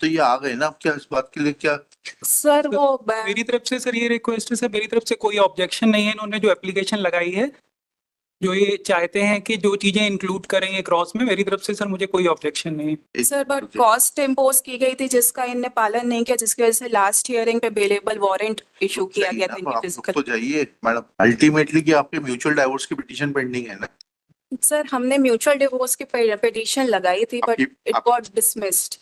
तो ये आ गए ना, अब क्या इस बात के लिए क्या? सर वो मेरी तरफ से सर ये रिक्वेस्ट है सर, मेरी तरफ से कोई ऑब्जेक्शन नहीं है। इन्होंने जो एप्लीकेशन लगाई है, जो ये चाहते हैं कि जो चीजें इंक्लूड करेंगे क्रॉस में, मेरी तरफ से सर मुझे कोई ऑब्जेक्शन नहीं है। सर बट कॉस्ट इम्पोज की गई थी जिसका इनने पालन नहीं किया, जिसकी वजह से लास्ट हियरिंग पे बेलेबल वारंट इशू किया गया था इनकी आप फिजिकल। तो जाइए मैडम, अल्टीमेटली कि आपके म्यूचुअल डाइवोर्स की पिटीशन पेंडिंग है ना? सर हमने म्यूचुअल डिवोर्स की पिटीशन लगाई थी बट इट गॉट डिसमिस्ड।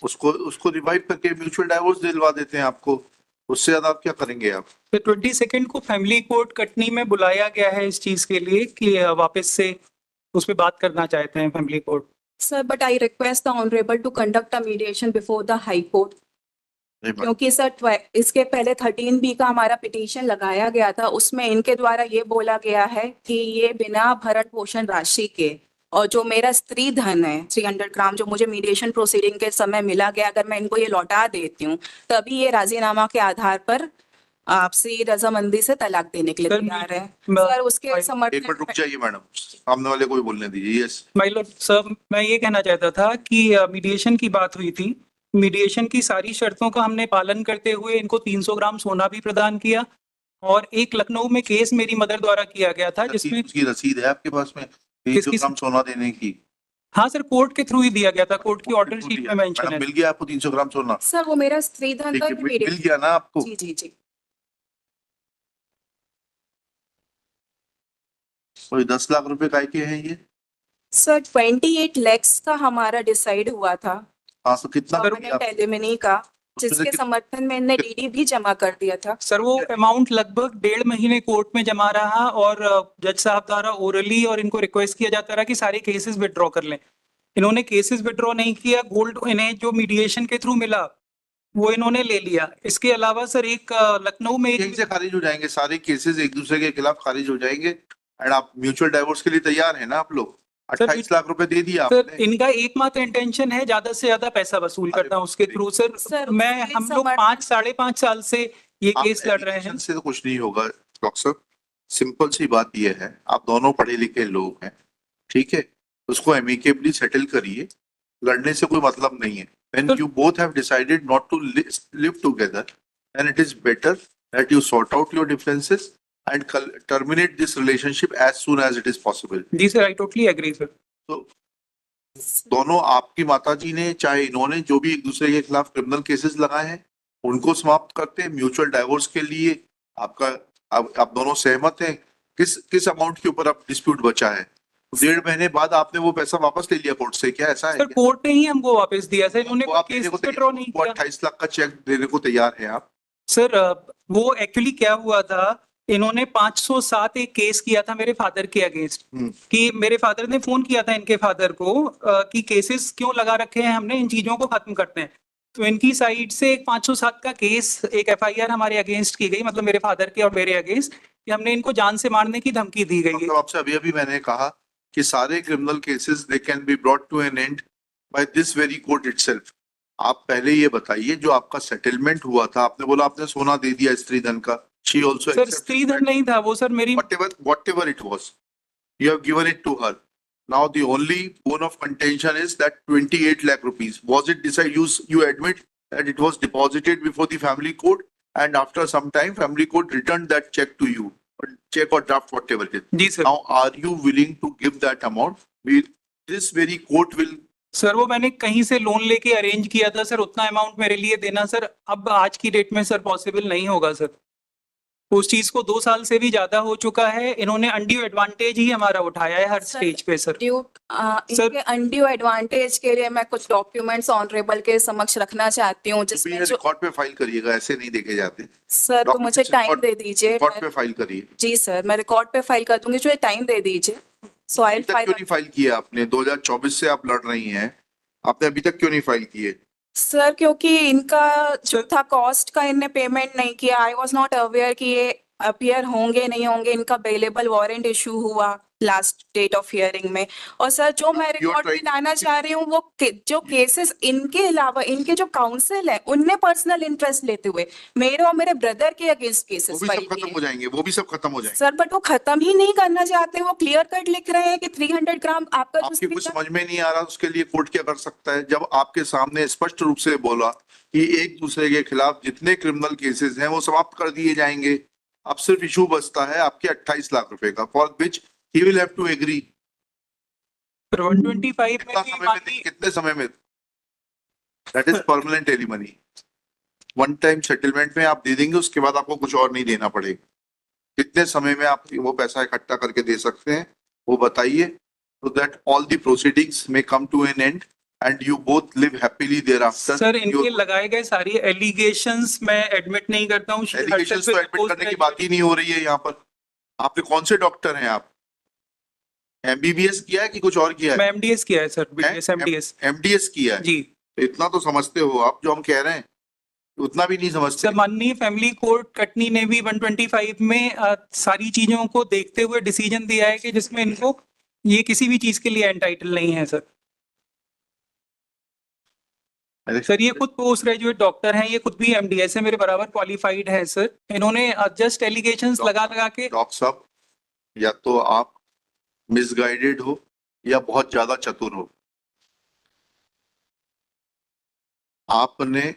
उसको उसको रिवाइव करके म्यूचुअल डाइवोर्स दिलवा देते हैं आपको, उससे ज्यादा आप क्या करेंगे आप? तो 22 को फैमिली कोर्ट कटनी में बुलाया गया है इस चीज के लिए कि वापस से उस पर बात करना चाहते हैं family court. Sir but I request the honourable to conduct a mediation before the high court, क्योंकि सर इसके पहले 13B का हमारा पिटीशन लगाया गया था, उसमें इनके द्वारा ये बोला गया है कि ये बिना भरण पोषण राशि के और जो मेरा स्त्री धन है 300 ग्राम जो मुझे मीडिएशन प्रोसीडिंग के समय मिला गया, अगर मैं इनको ये लौटा देती हूँ तभी ये राजीनामा के आधार पर आपसी रजामंदी से तलाक देने के लिए तैयार है। सर उसके एक मिनट समर्थन रुक जाइए मैडम, सामने वाले को भी बोलने दीजिए। यस माय लॉर्ड सर, मैं ये कहना चाहता था कि मीडिएशन की बात हुई थी। मीडिएशन की सारी शर्तों का हमने पालन करते हुए इनको 300 ग्राम सोना भी प्रदान किया, और एक लखनऊ में केस मेरी मदर द्वारा किया गया था जिसमें उसकी रसीद है आपके पास में 300 ग्राम सोना देने की? हाँ सर, कोर्ट के थ्रू ही दिया गया था, कोर्ट की ऑर्डर शीट में मेंशन मैडम है। मिल गया आपको 300 ग्राम सोना? सर वो मेरा स्त्री धन ठीक था, है, मिल गया ना आपको? जी जी जी। कोई 10 लाख रुपए काय के हैं ये? सर 28 lakhs का हमारा डिसाइड हुआ था हाँ, तो कितना परमानेंट एलिमनी का, जिसके समर्थन में इनने डीडी भी जमा कर दिया था। सर वो अमाउंट लगभग 1.5 महीने कोर्ट में जमा रहा, और जज साहब द्वारा ओरली और इनको रिक्वेस्ट किया जाता रहा कि सारे केसेस विड्रॉ कर लें। इन्होंने केसेस विड्रॉ नहीं किया। गोल्ड इन्हें जो मीडिएशन के थ्रू मिला वो इन्होंने ले लिया। इसके अलावा सर एक लखनऊ में यहीं से खारिज हो जाएंगे सारे केसेस, एक दूसरे के खिलाफ खारिज हो जाएंगे। एंड आप म्यूचुअल डाइवोर्स के लिए तैयार है ना आप लोग? 28 लाख रुपए दे दिया सर आपने। इनका एकमात्र इंटेंशन है ज्यादा से ज्यादा पैसा वसूल करना उसके थ्रू। सर मैं हम लोग 5-5.5 साल से ये केस लड़ रहे हैं। से तो कुछ नहीं होगा डॉक्टर, सिंपल सी बात ये है, आप दोनों पढ़े लिखे लोग हैं, ठीक है, उसको एमिकेबली सेटल करिए, लड़ने से कोई मतलब नहीं है। When you both have decided not to live together, then it is better that you sort out your differences and terminate this relationship as soon as it is possible. जी sir, I totally agree sir. तो दोनों, आपकी माताजी ने चाहे इन्होंने, जो भी एक दूसरे के खिलाफ क्रिमिनल केसेस लगाए हैं उनको समाप्त करते हैं। म्यूचुअल डाइवोर्स के लिए आपका आप दोनों सहमत हैं? किस अमाउंट के ऊपर आप डिस्प्यूट बचा है? 1.5 महीने बाद आपने वो पैसा वापस ले लिया कोर्ट से, क्या ऐसा है? सर कोर्ट ने ही हमको वापस दिया सर, इन्होंने केस विड्रॉ नहीं किया। 28 लाख का चेक देने को तैयार हैं आप? सर वो एक्चुअली क्या हुआ था, इन्होंने 507 एक केस किया था मेरे फादर के अगेंस्ट, कि मेरे फादर ने फोन किया था इनके फादर को कि केसेस क्यों लगा रखे हैं हमने, इन चीजों को खत्म करते हैं। तो इनकी साइड से एक 507 का केस, एक एफआईआर हमारे अगेंस्ट की गई, मतलब मेरे फादर के और मेरे अगेंस्ट, कि हमने इनको जान से मारने की धमकी दी गई है। तो आपसे अभी मैंने कहा कि सारे criminal cases they can be brought to an end by this very court itself. आप पहले ये बताइए, जो आपका सेटलमेंट हुआ था, आपने बोला आपने सोना दे दिया स्त्री धन का, शी आल्सो सर स्त्री धन नहीं था वो सर, मेरी whatever it was, you have given it to her. Now the only bone of contention is that 28 lakh rupees, was it decided, you admit that it was deposited before the family court, and after some time family court returned that check to you, check or draft, whatever it is. जी sir. Now are you willing to give that amount? This very court will. Sir वो मैंने कहीं से loan लेके arrange किया था sir, उतना amount मेरे लिए देना सर अब आज की डेट में सर पॉसिबल नहीं होगा सर। उस चीज को 2 साल से भी ज्यादा हो चुका है, इन्होंने अनड्यू एडवांटेज ही हमारा उठाया है हर स्टेज पे सर। इनके अनड्यू एडवांटेज के लिए मैं कुछ डॉक्यूमेंट्स ऑनरेबल के समक्ष रखना चाहती हूँ, जिसमें रिकॉर्ड पे फाइल करिएगा, ऐसे नहीं देखे जाते सर। तो मुझे टाइम दे दीजिए, रिकॉर्ड पे फाइल करिए। जी सर, मैं रिकॉर्ड पे फाइल कर दूंगी, जो टाइम दे दीजिए। सो आई क्यों नहीं फाइल किया आपने? 2024 से आप लड़ रही हैं, आपने अभी तक क्यों नहीं फाइल किए? सर क्योंकि इनका जो था कॉस्ट का इनने पेमेंट नहीं किया। आई वाज नॉट अवेयर कि ये अपीयर होंगे नहीं होंगे। इनका बेलेबल वारंट इशू हुआ, लास्ट डेट ऑफ हियरिंग में। और सर जो मैं You are रिकॉर्ड में trying- लाना चाह रही हूँ वो जो केसेस इनके अलावा इनके जो काउंसिल है उनने पर्सनल इंटरेस्ट लेते हुए मेरे और मेरे ब्रदर के अगेंस्ट वो केसेस भी फाइल सब खत्म किए। हो जाएंगे, वो भी सब खत्म हो जाएंगे। सर बट वो खत्म ही नहीं करना चाहते, वो क्लियर कट लिख रहे हैं कि 300 ग्राम आपका जो आपके कुछ speaker- समझ में नहीं आ रहा, उसके लिए कोर्ट क्या कर सकता है? जब आपके सामने स्पष्ट रूप से बोला कि एक दूसरे के खिलाफ जितने क्रिमिनल केसेस हैं वो समाप्त कर दिए जाएंगे, अब सिर्फ इशू बचता है आपके 28 लाख रुपए का, for which he will have to agree. पर 125 में कितना भी समय में, माननीय कितने समय में? That is permanent alimony. One time settlement में आप दे देंगे, उसके बाद आपको कुछ और नहीं देना पड़ेगा। कितने समय में आप वो पैसा इकट्ठा करके दे सकते हैं वो बताइए, so that all the proceedings may come to an end and you both live happily thereafter. Sir इनके लगाए गए सारी एलिगेशंस मैं एडमिट नहीं करता हूँ। एलिगेशंस तो एडमिट करने की बात ही नहीं हो रही है यहाँ पर। आपके कौन से डॉक्टर हैं आप? एमबीबीएस किया है कि कुछ और किया मैं है? एमडीएस किया है सर, बीडीएस एमडीएस एमडीएस किया है? जी। तो इतना तो समझते हो आप, जो हम कह रहे हैं उतना भी नहीं समझते। सर माननीय फैमिली कोर्ट कटनी ने भी 125 में सारी चीजों को देखते हुए डिसीजन दिया है कि जिसमें इनको ये किसी भी चीज के लिए एंटाइटल नहीं है सर। सर ये खुद पोस्ट ग्रेजुएट डॉक्टर हैं, ये खुद भी एमडीएस है, मेरे बराबर क्वालिफाइड है सर। इन्होंने जस्ट एलिगेशंस लगा लगा के डॉक्टर साहब, या तो आप मिसगाइडेड हो या बहुत ज्यादा चतुर हो। आपने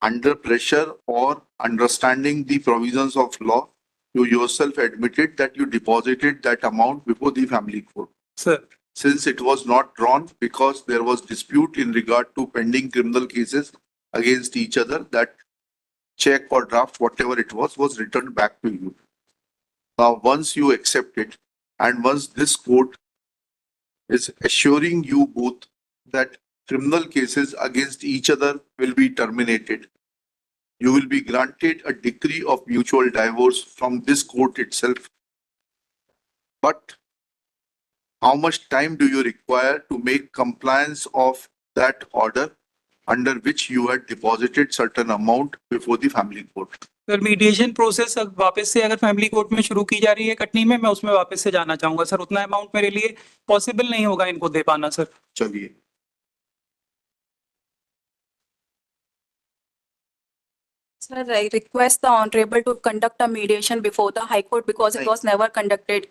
under pressure or understanding the provisions of law, you yourself admitted that you deposited that amount before the family court. Sir Since it was not drawn because there was dispute in regard to pending criminal cases against each other, that check or draft, whatever it was returned back to you. Now, once you accept it, and once this court is assuring you both that criminal cases against each other will be terminated, you will be granted a decree of mutual divorce from this court itself. But how much time do you require to make compliance of that order under which you had deposited certain amount before the family court? Sir mediation process अब वापस से अगर family court में शुरू की जा रही है कटनी में, मैं उसमें वापस से जाना चाहूंगा सर। उतना अमाउंट मेरे लिए पॉसिबल नहीं होगा इनको दे पाना सर। चलिए, Sir, I request the honorable to conduct a mediation before the High Court because it was never conducted.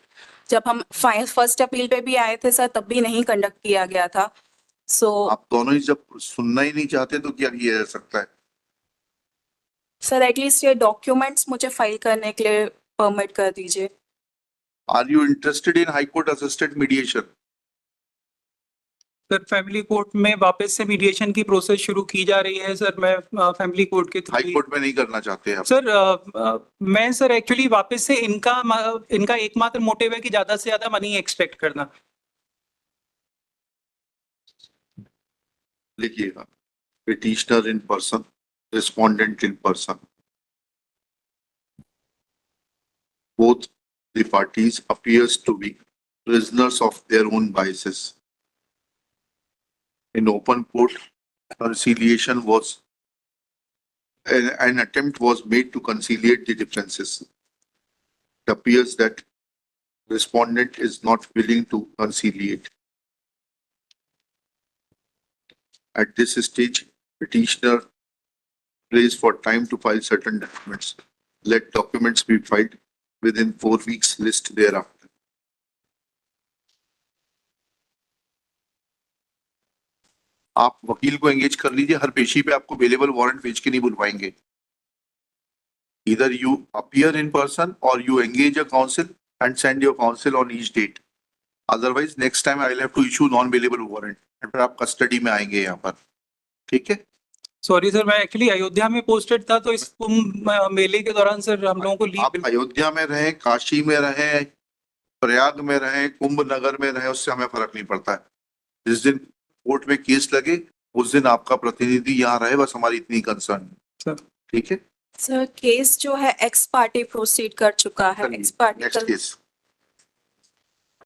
जब हम फर्स्ट अपील पे भी आए थे सर तब भी नहीं कंडक्ट किया गया था। So आप दोनों ही जब सुनना ही नहीं चाहते तो क्या किया जा सकता है? सर एटलीस्ट ये डॉक्यूमेंट्स मुझे फाइल करने के लिए परमिट कर दीजिए। Are you interested in High Court assisted mediation? Sir family court में वापस से मीडिएशन की प्रोसेस शुरू की जा रही है सर। मैं फैमिली कोर्ट के हाई थ्रू कोर्ट में नहीं करना चाहते आप? सर मैं सर एक्चुअली वापस से इनका एकमात्र मोटिव है कि ज्यादा से ज्यादा मनी एक्सपेक्ट करना। लिखिएगा, petitioner in person, respondent in person, both the parties appears to be prisoners of their own biases. In open court, conciliation was an attempt was made to conciliate the differences. It appears that respondent is not willing to conciliate. At this stage, petitioner prays for time to file certain documents. Let documents be filed within 4 weeks, list thereafter. आप वकील को engage कर लीजिए, हर पेशी पे आपको available warrant भेज के नहीं बुलवाएंगे। Either you appear in person or you engage a counsel and send your counsel on each date. Otherwise, next time I will have to issue non-bailable warrant. और फिर आप कस्टडी में आएंगे यहाँ पर, ठीक है? सॉरी सर, मैं एक्चुअली अयोध्या में पोस्टेड था तो इस कुंभ मेले के दौरान सर हम लोगों को आप लीव अयोध्या में रहें, काशी में रहें, प्रयाग में रहें, कुंभ नगर में रहें, उससे हमें फर्क नहीं पड़ता है। जिस दिन कोर्ट में केस लगे उस दिन आपका प्रतिनिधि यहाँ रहे, बस हमारी इतनी कंसर्न है, सर। ठीक है? सर केस जो है एक्स पार्टी प्रोसीड कर चुका है। X party next case